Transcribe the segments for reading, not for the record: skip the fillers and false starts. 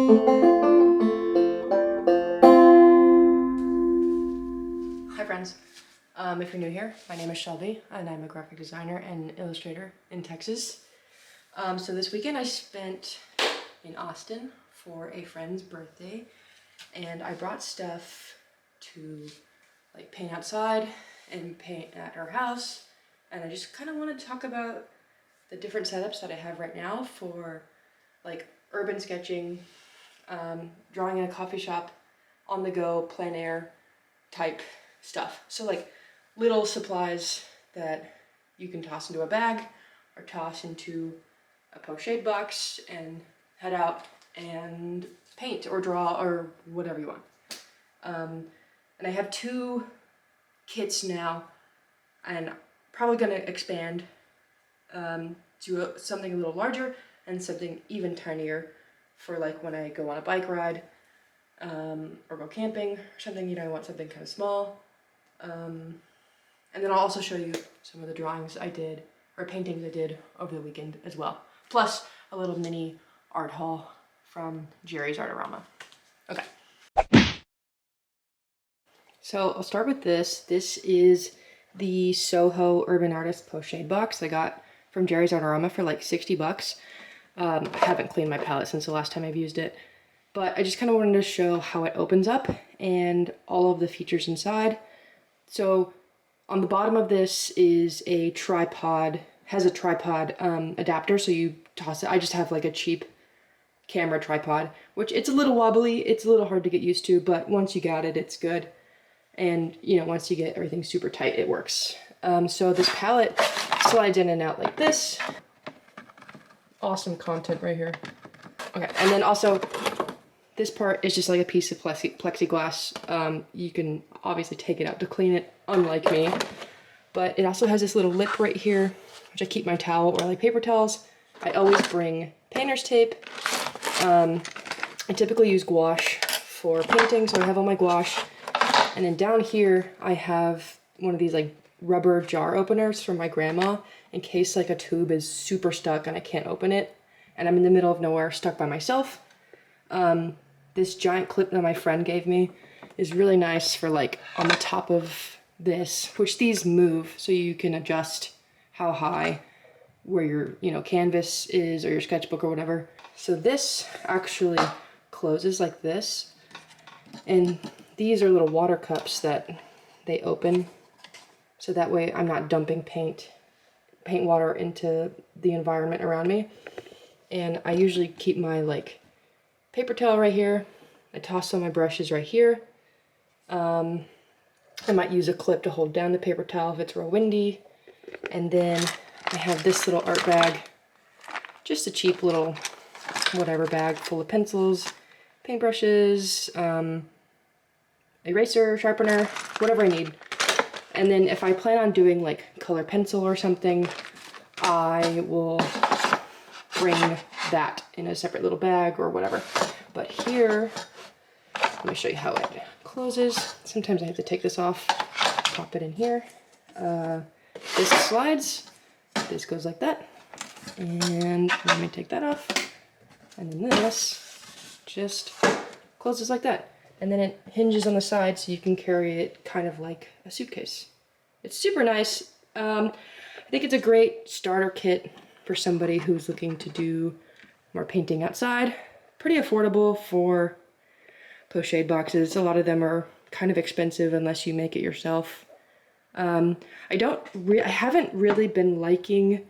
Hi friends, if you're new here, my name is Shelby and I'm a graphic designer and illustrator in Texas. So this weekend I spent in Austin for a friend's birthday and I brought stuff to like paint outside and paint at her house, and I just kind of wanted to talk about the different setups that I have right now for like urban sketching, drawing in a coffee shop, on the go, plein air type stuff. So like little supplies that you can toss into a bag or toss into a pochade box and head out and paint or draw or whatever you want. And I have 2 kits now, and probably gonna expand to something a little larger and something even tinier for like when I go on a bike ride or go camping or something. You know, I want something kind of small. And then I'll also show you some of the drawings I did or paintings I did over the weekend as well. Plus a little mini art haul from Jerry's Artarama. Okay. So I'll start with this. This is the Soho Urban Artist Pochade box I got from Jerry's Artarama for like 60 bucks. I haven't cleaned my palette since the last time I've used it, but I just kind of wanted to show how it opens up and all of the features inside. So on the bottom of this is a tripod, has a tripod adapter, so you toss it. I just have like a cheap camera tripod, which it's a little wobbly, it's a little hard to get used to, but once you got it, it's good. And you know, once you get everything super tight, it works. So this palette slides in and out like this. Awesome content right here. Okay, and then also this part is just like a piece of plexiglass. You can obviously take it out to clean it, unlike me. But it also has this little lip right here, which I keep my towel or like paper towels. I always bring painter's tape. I typically use gouache for painting, so I have all my gouache. And then down here, I have one of these like rubber jar openers from my grandma in case like a tube is super stuck and I can't open it. And I'm in the middle of nowhere, stuck by myself. This giant clip that my friend gave me is really nice for like on the top of this, which these move so you can adjust how high where your, you know, canvas is or your sketchbook or whatever. So this actually closes like this. And these are little water cups that they open. So that way I'm not dumping paint water into the environment around me. And I usually keep my like paper towel right here. I toss some of my brushes right here. I might use a clip to hold down the paper towel if it's real windy. And then I have this little art bag, just a cheap little whatever bag full of pencils, paintbrushes, eraser, sharpener, whatever I need. And then if I plan on doing like color pencil or something, I will bring that in a separate little bag or whatever. But here, let me show you how it closes. Sometimes I have to take this off, pop it in here. This slides, this goes like that. And let me take that off. And then this just closes like that. And then it hinges on the side so you can carry it kind of like a suitcase. It's super nice. I think it's a great starter kit for somebody who's looking to do more painting outside. Pretty affordable for pochade boxes. A lot of them are kind of expensive unless you make it yourself. I haven't really been liking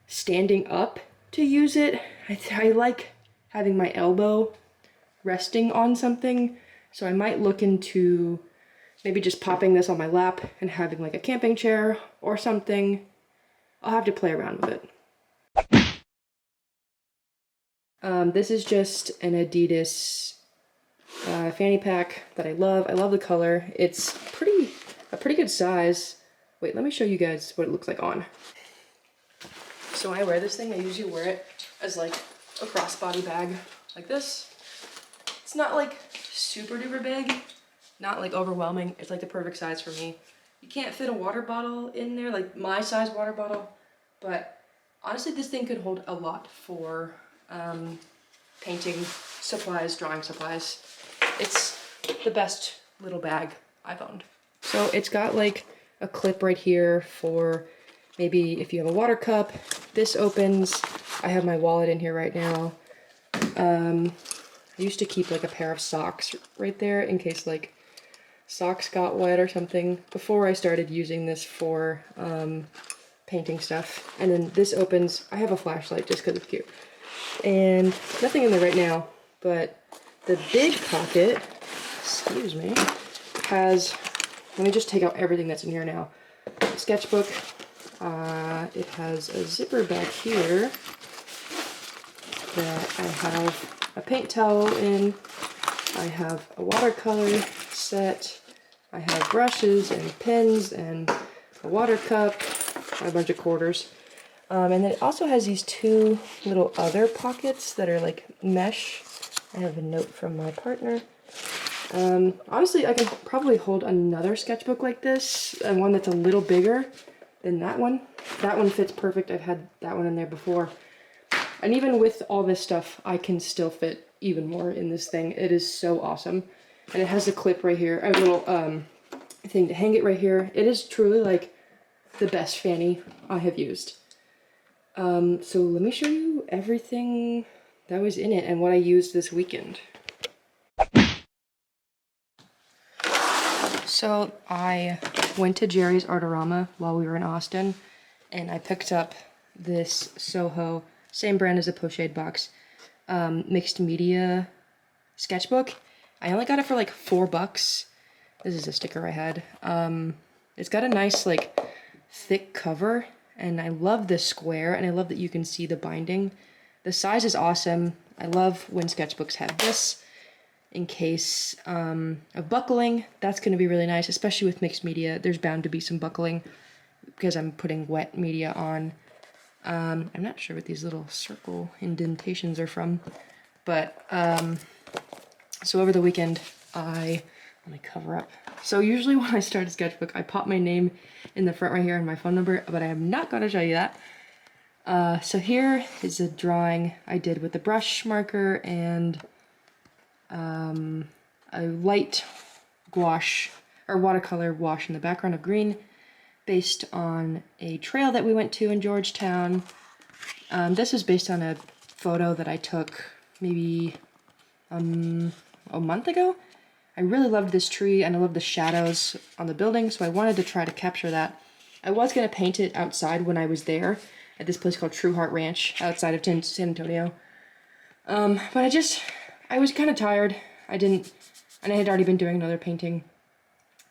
standing up to use it. I like having my elbow resting on something. So I might look into maybe just popping this on my lap and having like a camping chair or something. I'll have to play around with it. This is just an Adidas fanny pack that I love. I love the color. It's a pretty good size. Wait, let me show you guys what it looks like on. So when I wear this thing, I usually wear it as like a crossbody bag like this. It's not like super duper big, not like overwhelming. It's like the perfect size for me. You can't fit a water bottle in there, like my size water bottle, but honestly this thing could hold a lot for painting supplies, drawing supplies. It's the best little bag I've owned. So it's got like a clip right here for maybe if you have a water cup. This opens. I have my wallet in here right now. I used to keep like a pair of socks right there in case like socks got wet or something before I started using this for painting stuff. And then this opens. I have a flashlight just because it's cute. And nothing in there right now, but the big pocket, excuse me, has, let me just take out everything that's in here now. Sketchbook. It has a zipper back here that I have a paint towel in. I have a watercolor set. I have brushes and pens and a water cup, a bunch of quarters. And then it also has these two little other pockets that are like mesh. I have a note from my partner. Honestly, I can probably hold another sketchbook like this, and one that's a little bigger than that one. That one fits perfect. I've had that one in there before. And even with all this stuff, I can still fit even more in this thing. It is so awesome. And it has a clip right here, a little thing to hang it right here. It is truly like the best fanny I have used. So let me show you everything that was in it and what I used this weekend. So I went to Jerry's Artorama while we were in Austin, and I picked up this Soho, same brand as a pochade box, mixed media sketchbook. I only got it for like $4. This is a sticker I had. It's got a nice like thick cover, and I love this square, and I love that you can see the binding. The size is awesome. I love when sketchbooks have this in case of buckling. That's going to be really nice, especially with mixed media. There's bound to be some buckling because I'm putting wet media on. I'm not sure what these little circle indentations are from, but so over the weekend let me cover up. So usually when I start a sketchbook, I pop my name in the front right here and my phone number, but I am not going to show you that. So here is a drawing I did with the brush marker and a light gouache or watercolor wash in the background of green based on a trail that we went to in Georgetown. This is based on a photo that I took maybe a month ago. I really loved this tree and I loved the shadows on the building, so I wanted to try to capture that. I was going to paint it outside when I was there at this place called True Heart Ranch outside of San Antonio. But I was kind of tired. And I had already been doing another painting.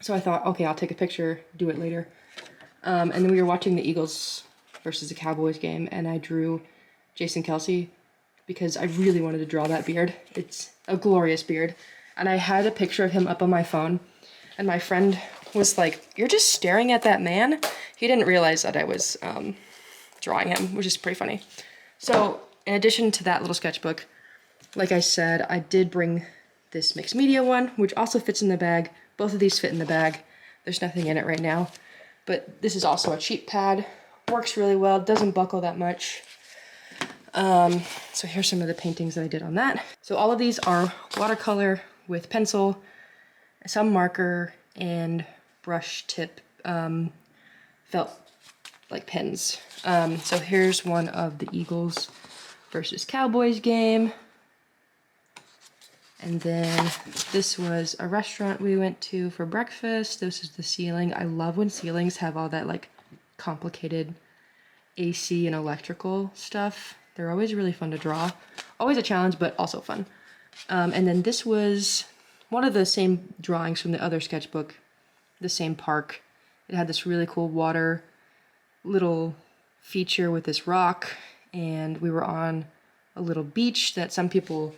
So I thought, okay, I'll take a picture, do it later. And then we were watching the Eagles versus the Cowboys game, and I drew Jason Kelce because I really wanted to draw that beard. It's a glorious beard. And I had a picture of him up on my phone, and my friend was like, "You're just staring at that man?" He didn't realize that I was drawing him, which is pretty funny. So in addition to that little sketchbook, like I said, I did bring this mixed media one, which also fits in the bag. Both of these fit in the bag. There's nothing in it right now. But this is also a cheat pad. Works really well, doesn't buckle that much. So here's some of the paintings that I did on that. So all of these are watercolor with pencil, some marker, and brush tip felt like pens. So here's one of the Eagles versus Cowboys game. And then this was a restaurant we went to for breakfast. This is the ceiling. I love when ceilings have all that like complicated AC and electrical stuff. They're always really fun to draw. Always a challenge, but also fun. And then this was one of the same drawings from the other sketchbook, the same park. It had this really cool water little feature with this rock, and we were on a little beach that some people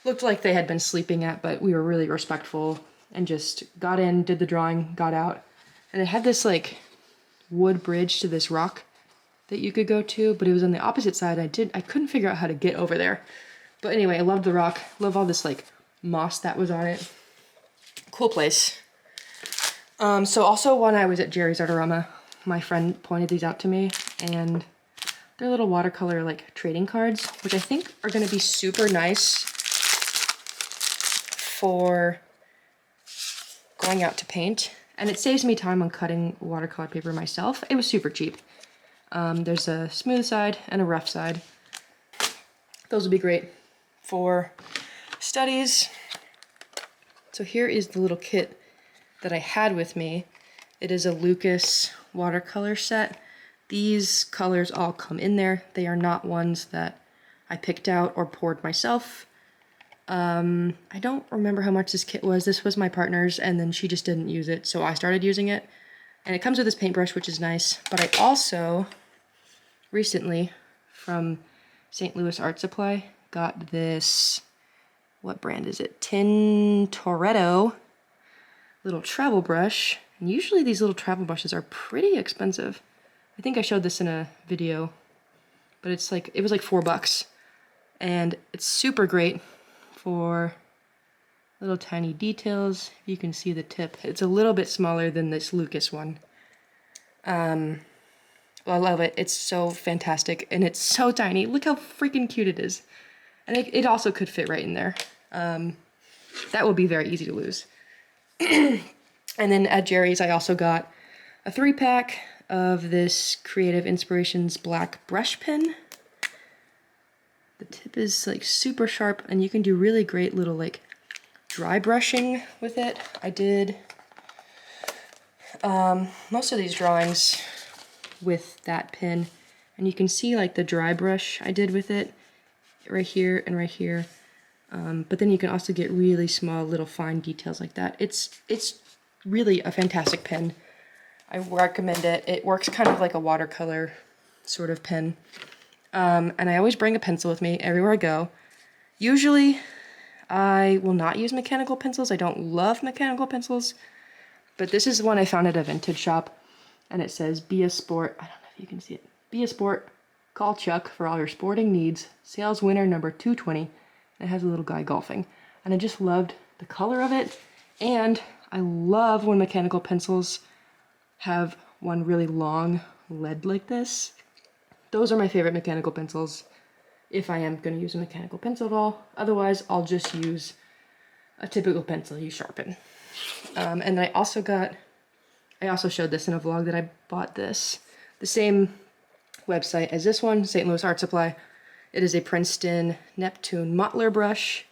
looked like they had been sleeping at, but we were really respectful and just got in, did the drawing, got out. And it had this like wood bridge to this rock that you could go to, but it was on the opposite side. I couldn't figure out how to get over there. But anyway, I loved the rock, love all this like moss that was on it. Cool place. So also when I was at Jerry's Artorama, my friend pointed these out to me, and they're little watercolor like trading cards, which I think are gonna be super nice for going out to paint, and it saves me time on cutting watercolor paper myself. It was super cheap. There's a smooth side and a rough side. Those would be great for studies. So here is the little kit that I had with me. It is a Lucas watercolor set. These colors all come in there. They are not ones that I picked out or poured myself. I don't remember how much this kit was. This was my partner's, and then she just didn't use it, so I started using it. And it comes with this paintbrush, which is nice. But I also recently, from St. Louis Art Supply, got this, what brand is it? Tintoretto little travel brush. And usually these little travel brushes are pretty expensive. I think I showed this in a video, but it's like, it was like $4. And it's super great for little tiny details. You can see the tip. It's a little bit smaller than this Lucas one. I love it. It's so fantastic, and it's so tiny. Look how freaking cute it is. And it also could fit right in there. That would be very easy to lose. And then at Jerry's, I also got a 3-pack of this Creative Inspirations black brush pen. The tip is like super sharp, and you can do really great little like dry brushing with it. I did most of these drawings with that pen, and you can see like the dry brush I did with it right here and right here. But then you can also get really small little fine details like that. It's really a fantastic pen. I recommend it. It works kind of like a watercolor sort of pen. And I always bring a pencil with me everywhere I go. Usually I will not use mechanical pencils. I don't love mechanical pencils, but this is one I found at a vintage shop, and it says, "Be a sport." I don't know if you can see it. "Be a sport. Call Chuck for all your sporting needs. Sales winner number 220. And it has a little guy golfing. And I just loved the color of it. And I love when mechanical pencils have one really long lead like this. Those are my favorite mechanical pencils, if I am going to use a mechanical pencil at all. Otherwise, I'll just use a typical pencil you sharpen. And I also showed this in a vlog that I bought this. The same website as this one, St. Louis Art Supply. It is a Princeton Neptune Mottler brush.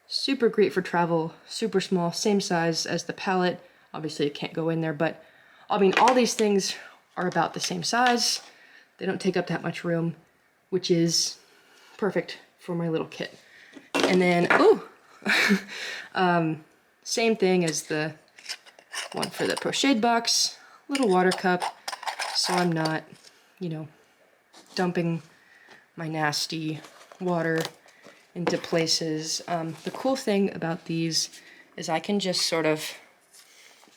Super great for travel, super small, same size as the palette. Obviously it can't go in there, but I mean, all these things are about the same size. They don't take up that much room, which is perfect for my little kit. And then, same thing as the one for the pochade box, little water cup, so I'm not, you know, dumping my nasty water into places. The cool thing about these is I can just sort of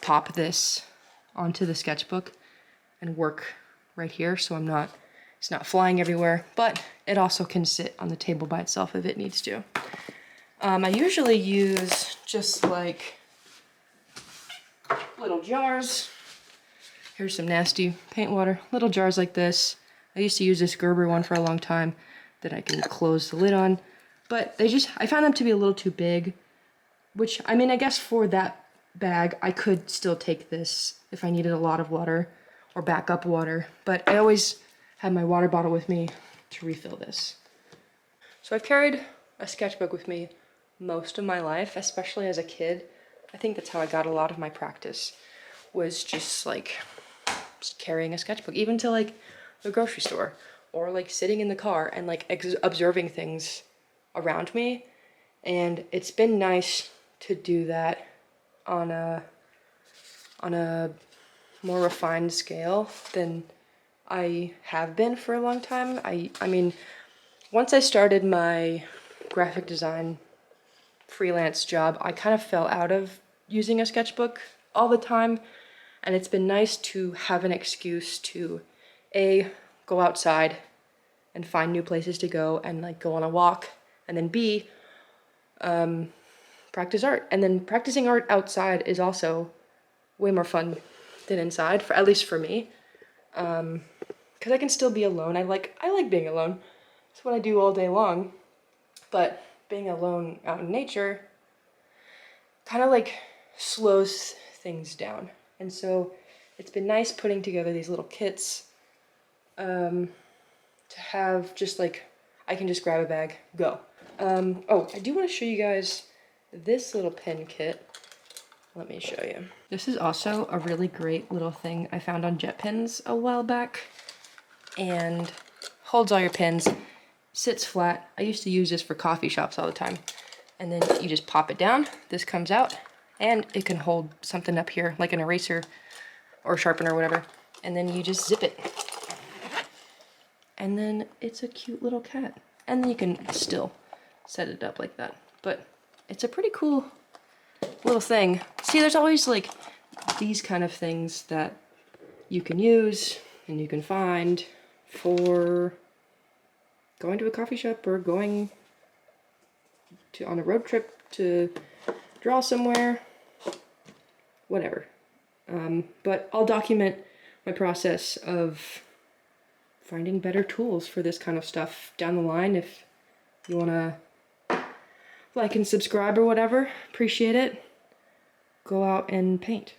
pop this onto the sketchbook and work right here, so it's not flying everywhere, but it also can sit on the table by itself if it needs to. I usually use just like little jars. Here's some nasty paint water. Little jars like this. I used to use this Gerber one for a long time that I can close the lid on, but I found them to be a little too big, which, I mean, I guess for that bag, I could still take this if I needed a lot of water or backup water, but I always have my water bottle with me to refill this. So I've carried a sketchbook with me most of my life, especially as a kid. I think that's how I got a lot of my practice, was just carrying a sketchbook, even to like the grocery store, or like sitting in the car and like observing things around me. And it's been nice to do that on a more refined scale than I have been for a long time. I mean, once I started my graphic design freelance job, I kind of fell out of using a sketchbook all the time, and it's been nice to have an excuse to A, go outside and find new places to go and like go on a walk, and then B, practice art. And then practicing art outside is also way more fun than inside, at least for me, because I can still be alone. I like being alone. It's what I do all day long, but being alone out in nature kind of like slows things down. And so it's been nice putting together these little kits to have just like, I can just grab a bag, go. Oh, I do want to show you guys this little pen kit. Let me show you. This is also a really great little thing I found on Jet Pens a while back, and holds all your pens, sits flat. I used to use this for coffee shops all the time. And then you just pop it down, this comes out, and it can hold something up here, like an eraser or sharpener or whatever. And then you just zip it. And then it's a cute little cat. And then you can still set it up like that. But it's a pretty cool little thing. See, there's always like these kind of things that you can use and you can find for going to a coffee shop or going on a road trip to draw somewhere, whatever. But I'll document my process of finding better tools for this kind of stuff down the line. If you want to like and subscribe or whatever, appreciate it. Go out and paint.